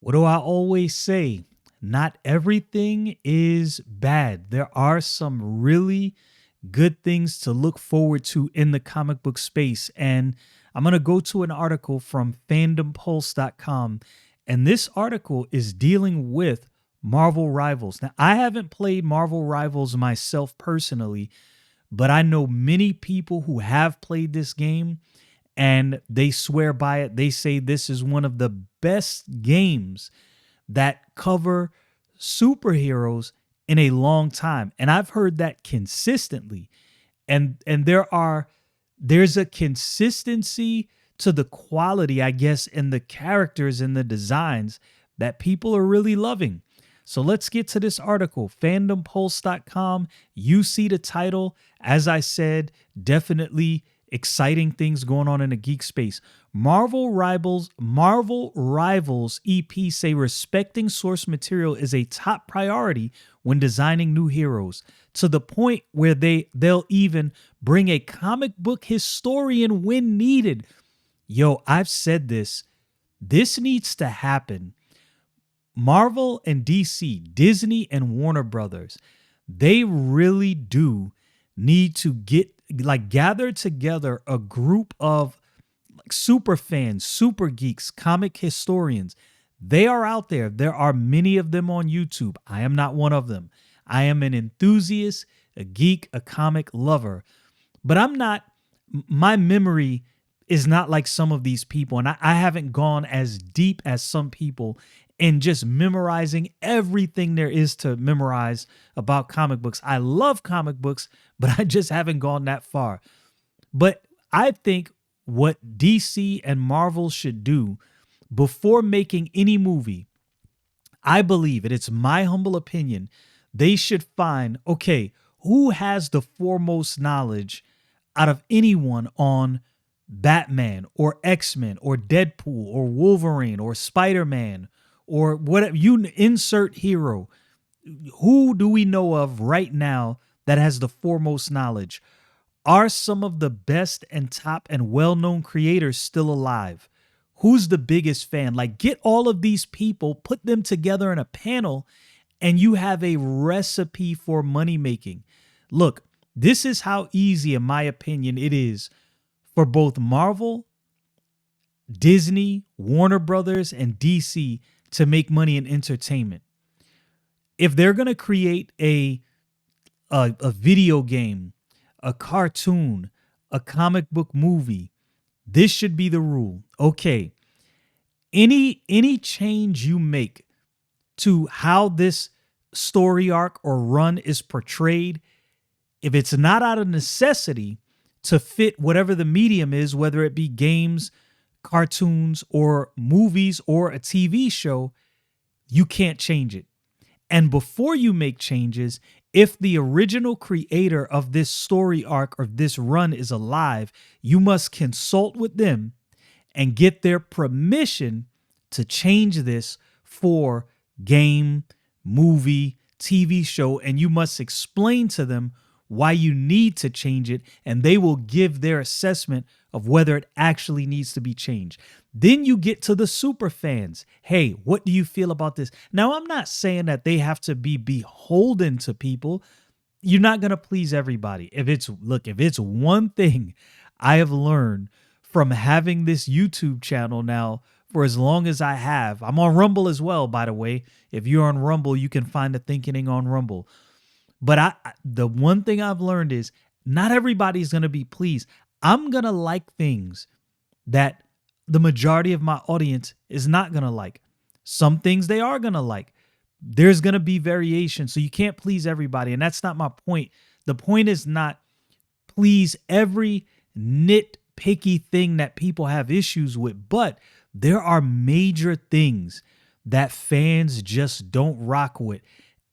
What do I always say? Not everything is bad. There are some really good things to look forward to in the comic book space. And I'm going to go to an article from fandompulse.com. And this article is dealing with Marvel Rivals. Now, I haven't played Marvel Rivals myself personally, but I know many people who have played this game and they swear by it. They say this is one of the best games that cover superheroes in a long time. And I've heard that consistently. And there's a consistency to the quality, I guess, in the characters and the designs that people are really loving. So let's get to this article, fandompulse.com. You see the title. As I said, definitely exciting things going on in the geek space. Marvel Rivals EP say respecting source material is a top priority when designing new heroes, to the point where they'll even bring a comic book historian when needed. Yo, I've said this. This needs to happen. Marvel and DC, Disney and Warner Brothers, they really do need to gather together a group of super fans, super geeks, comic historians. They are out there. There are many of them on YouTube. I am not one of them. I am an enthusiast, a geek, a comic lover. But my memory is not like some of these people. And I haven't gone as deep as some people in just memorizing everything there is to memorize about comic books. I love comic books, but I just haven't gone that far. But I think what DC and Marvel should do before making any movie, I believe, and it's my humble opinion, they should find, okay, who has the foremost knowledge out of anyone on Batman or X-Men or Deadpool or Wolverine or Spider-Man or whatever, you insert hero. Who do we know of right now that has the foremost knowledge? Are some of the best and top and well-known creators still alive? Who's the biggest fan? Like, get all of these people, put them together in a panel, and you have a recipe for money making. Look, this is how easy, in my opinion, it is for both Marvel, Disney, Warner Brothers, and DC to make money in entertainment. If they're going to create a video game, a cartoon, a comic book movie, this should be the rule. Okay, any change you make to how this story arc or run is portrayed, if it's not out of necessity to fit whatever the medium is, whether it be games, cartoons, or movies, or a TV show, you can't change it. And before you make changes, if the original creator of this story arc or this run is alive, you must consult with them and get their permission to change this for game, movie, TV show, and you must explain to them why you need to change it, and they will give their assessment of whether it actually needs to be changed. Then you get to the super fans. Hey, what do you feel about this? Now, I'm not saying that they have to be beholden to people. You're not going to please everybody. If it's one thing I have learned from having this YouTube channel now for as long as I have, I'm on Rumble as well, by the way. If you're on Rumble, you can find the Thinking on Rumble. But the one thing I've learned is not everybody's going to be pleased. I'm going to like things that the majority of my audience is not going to like. Some things they are going to like. There's going to be variation, so you can't please everybody, and that's not my point. The point is not please every nitpicky thing that people have issues with, but there are major things that fans just don't rock with.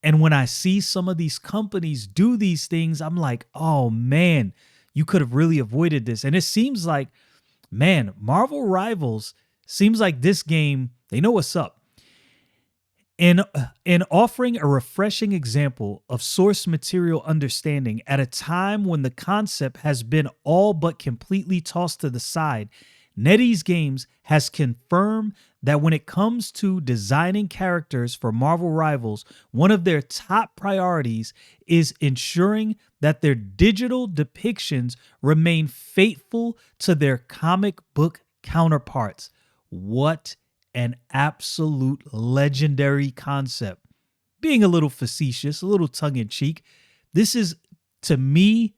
And when I see some of these companies do these things, I'm like, oh man, you could have really avoided this. And it seems like, man, Marvel Rivals seems like this game, they know what's up. In offering a refreshing example of source material understanding at a time when the concept has been all but completely tossed to the side, NetEase Games has confirmed that when it comes to designing characters for Marvel Rivals, one of their top priorities is ensuring that their digital depictions remain faithful to their comic book counterparts. What an absolute legendary concept. Being a little facetious, a little tongue in cheek, this is, to me,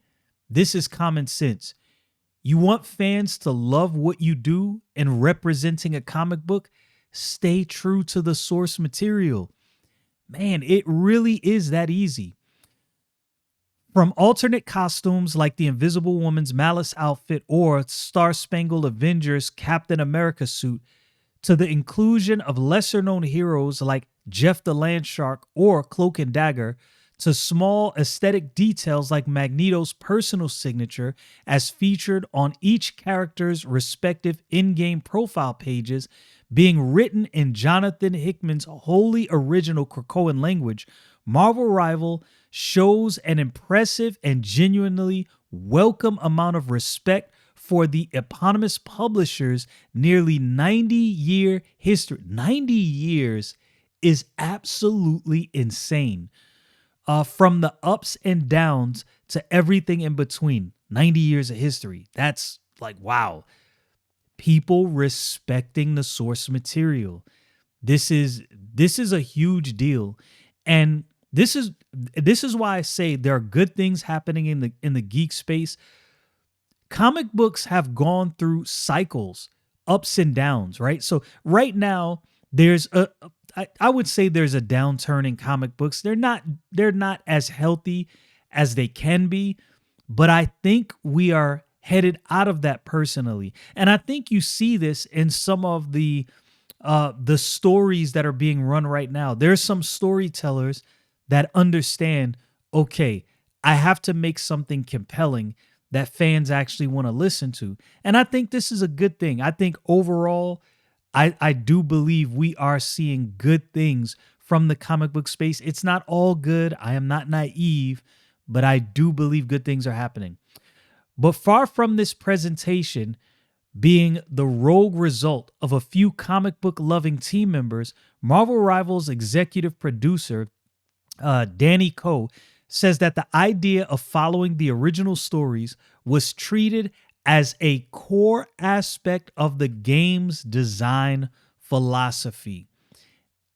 this is common sense. You want fans to love what you do in representing a comic book? Stay true to the source material. Man, it really is that easy. From alternate costumes like the Invisible Woman's Malice outfit or Star Spangled Avengers Captain America suit, to the inclusion of lesser known heroes like Jeff the Landshark or Cloak and Dagger, to small aesthetic details like Magneto's personal signature as featured on each character's respective in-game profile pages being written in Jonathan Hickman's wholly original Krakoan language, Marvel Rival shows an impressive and genuinely welcome amount of respect for the eponymous publisher's nearly 90-year history. 90 years is absolutely insane. From the ups and downs to everything in between. 90 years of history. That's like, wow. People respecting the source material. This is a huge deal. And this is why I say there are good things happening in the geek space. Comic books have gone through cycles, ups and downs, right? So right now there's I would say there's a downturn in comic books. They're not as healthy as they can be, but I think we are headed out of that personally. And I think you see this in some of the stories that are being run right now. There's some storytellers that understand, okay, I have to make something compelling that fans actually want to listen to. And I think this is a good thing. I think overall, I do believe we are seeing good things from the comic book space. It's not all good. I am not naive, but I do believe good things are happening. But far from this presentation being the rogue result of a few comic book loving team members, Marvel Rivals executive producer Danny Coe says that the idea of following the original stories was treated as a core aspect of the game's design philosophy.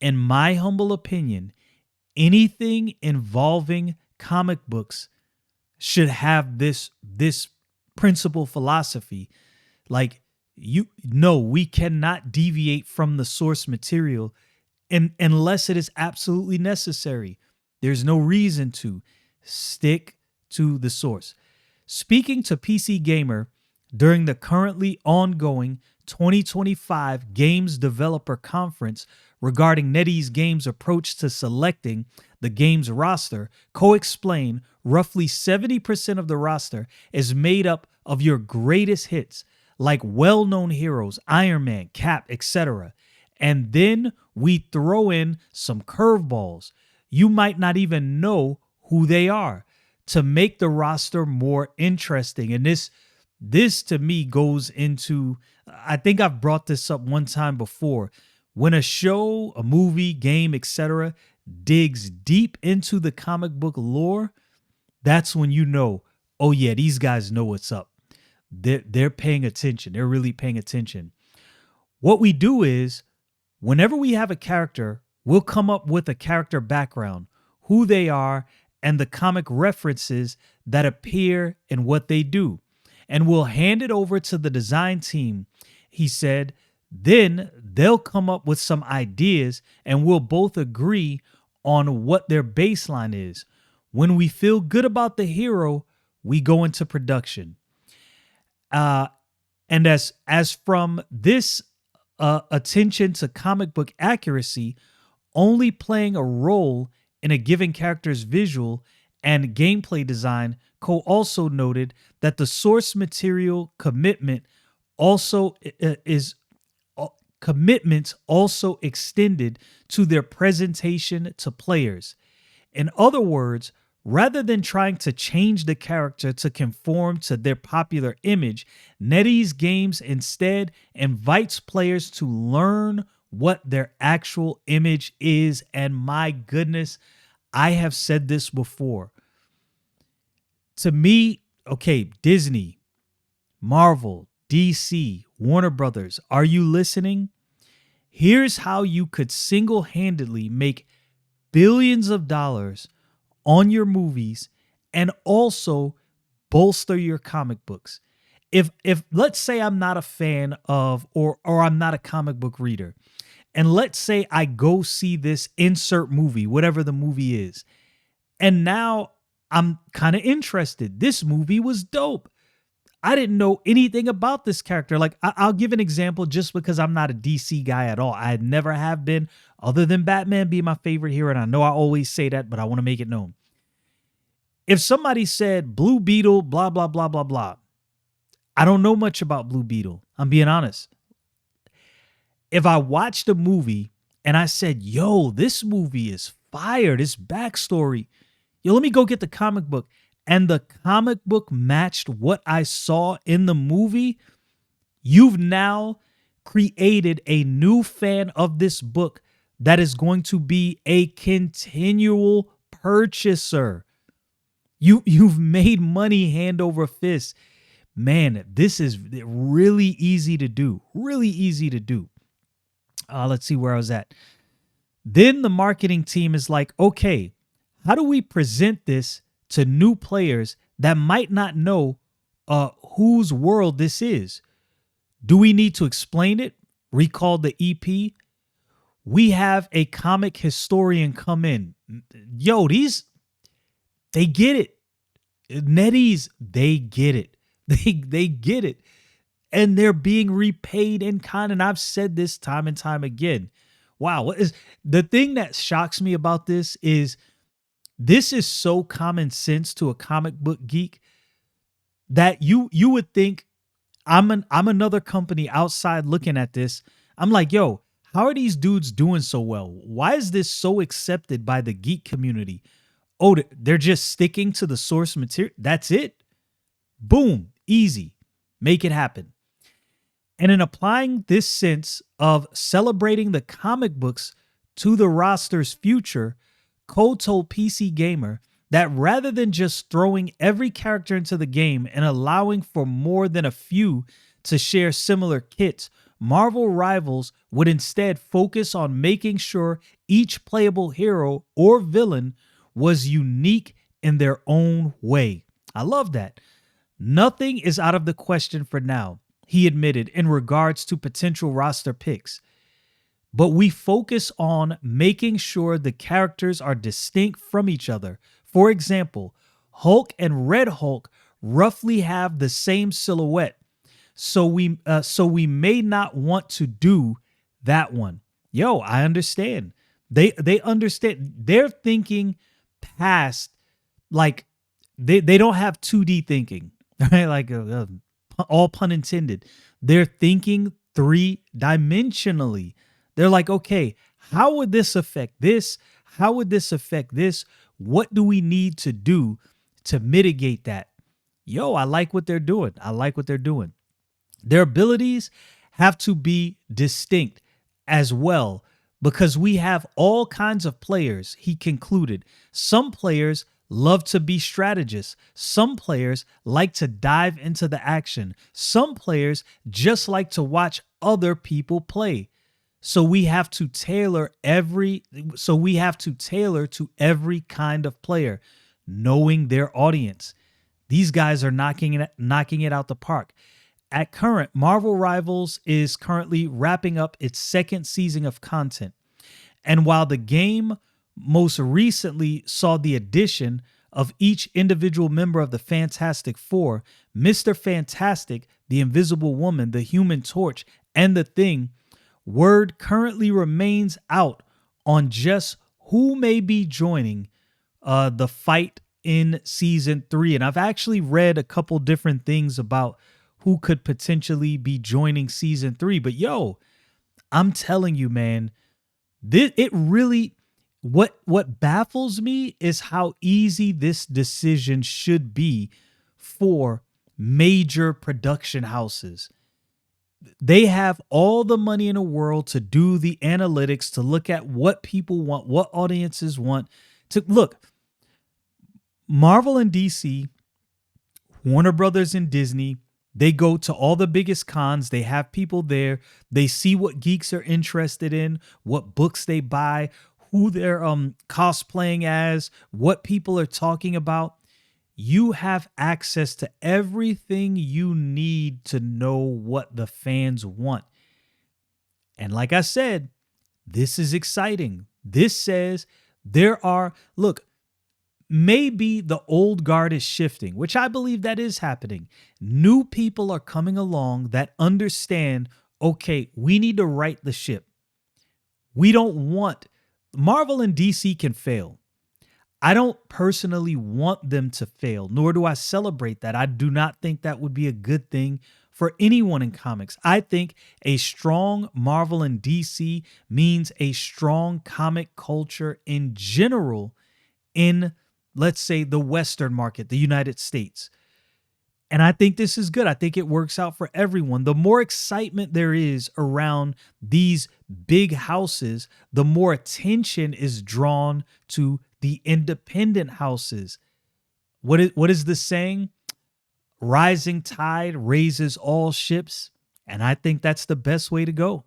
In my humble opinion, anything involving comic books should have this principle philosophy. Like, we cannot deviate from the source material unless it is absolutely necessary. There's no reason to stick to the source. Speaking to PC Gamer during the currently ongoing 2025 Games Developer Conference regarding NetEase Games' approach to selecting the game's roster, Coe explained roughly 70% of the roster is made up of your greatest hits, like well-known heroes, Iron Man, Cap, etc. And then we throw in some curveballs. You might not even know who they are to make the roster more interesting. And this to me goes into, I think I've brought this up one time before. When a show, a movie, game, etc. digs deep into the comic book lore, that's when you know, oh yeah, these guys know what's up. They're paying attention. They're really paying attention. What we do is, whenever we have a character, we'll come up with a character background, who they are, and the comic references that appear in what they do. And we'll hand it over to the design team, he said. Then they'll come up with some ideas and we'll both agree on what their baseline is. When we feel good about the hero, we go into production. And as from this attention to comic book accuracy, only playing a role in a given character's visual and gameplay design, Coe also noted that the source material commitments also extended to their presentation to players. In other words, rather than trying to change the character to conform to their popular image, NetEase Games instead invites players to learn what their actual image is. And my goodness, I have said this before. To me, okay, Disney, Marvel, DC, Warner Brothers, are you listening? Here's how you could single-handedly make billions of dollars on your movies and also bolster your comic books. If let's say I'm not a fan of or I'm not a comic book reader, and let's say I go see this insert movie, whatever the movie is, and now I'm kind of interested. This movie was dope. I didn't know anything about this character. Like, I'll give an example just because I'm not a DC guy at all. I never have been, other than Batman being my favorite hero. And I know I always say that, but I want to make it known. If somebody said Blue Beetle, blah, blah, blah, blah, blah, I don't know much about Blue Beetle. I'm being honest. If I watched a movie and I said, yo, this movie is fire, this backstory, yo, let me go get the comic book, and the comic book matched what I saw in the movie, you've now created a new fan of this book that is going to be a continual purchaser. You've made money hand over fist. Man, this is really easy to do. Really easy to do. Let's see where I was at. Then the marketing team is like, okay, how do we present this to new players that might not know whose world this is? Do we need to explain it? Recall the EP? We have a comic historian come in. Yo, they get it. NetEase, they get it. They get it. And they're being repaid in kind. And I've said this time and time again. Wow, what is the thing that shocks me about this is so common sense to a comic book geek that you would think I'm another company outside looking at this. I'm like, yo, how are these dudes doing so well? Why is this so accepted by the geek community? Oh, they're just sticking to the source material. That's it. Boom, easy. Make it happen. And in applying this sense of celebrating the comic books to the roster's future, Cole told PC Gamer that rather than just throwing every character into the game and allowing for more than a few to share similar kits, Marvel Rivals would instead focus on making sure each playable hero or villain was unique in their own way. I love that. Nothing is out of the question for now, he admitted, in regards to potential roster picks. But we focus on making sure the characters are distinct from each other. For example, Hulk and Red Hulk roughly have the same silhouette, so we may not want to do that one. Yo, I understand. They understand. They're thinking past, like they don't have 2D thinking, right? Like all pun intended. They're thinking 3-dimensionally. They're like, okay, how would this affect this? How would this affect this? What do we need to do to mitigate that? Yo, I like what they're doing. I like what they're doing. Their abilities have to be distinct as well, because we have all kinds of players, he concluded. Some players love to be strategists. Some players like to dive into the action. Some players just like to watch other people play. So we have to tailor to every kind of player, knowing their audience. These guys are knocking it out the park. At current, Marvel Rivals is currently wrapping up its second season of content. And while the game most recently saw the addition of each individual member of the Fantastic Four, Mr. Fantastic, the Invisible Woman, the Human Torch, and the Thing, word currently remains out on just who may be joining the fight in season 3. And I've actually read a couple different things about who could potentially be joining season 3. But yo, I'm telling you, man, what baffles me is how easy this decision should be for major production houses. They have all the money in the world to do the analytics, to look at what people want, what audiences want. To look, Marvel and DC, Warner Brothers and Disney, they go to all the biggest cons. They have people there. They see what geeks are interested in, what books they buy, who they're cosplaying as, what people are talking about. You have access to everything you need to know what the fans want. And like I said, this is exciting. This says there are, look, maybe the old guard is shifting, which I believe that is happening. New people are coming along that understand, okay, we need to right the ship. We don't want, Marvel and DC can fail. I don't personally want them to fail, nor do I celebrate that. I do not think that would be a good thing for anyone in comics. I think a strong Marvel and DC means a strong comic culture in general in, let's say, the Western market, the United States. And I think this is good. I think it works out for everyone. The more excitement there is around these big houses, the more attention is drawn to the independent houses. What is the saying? Rising tide raises all ships. And I think that's the best way to go.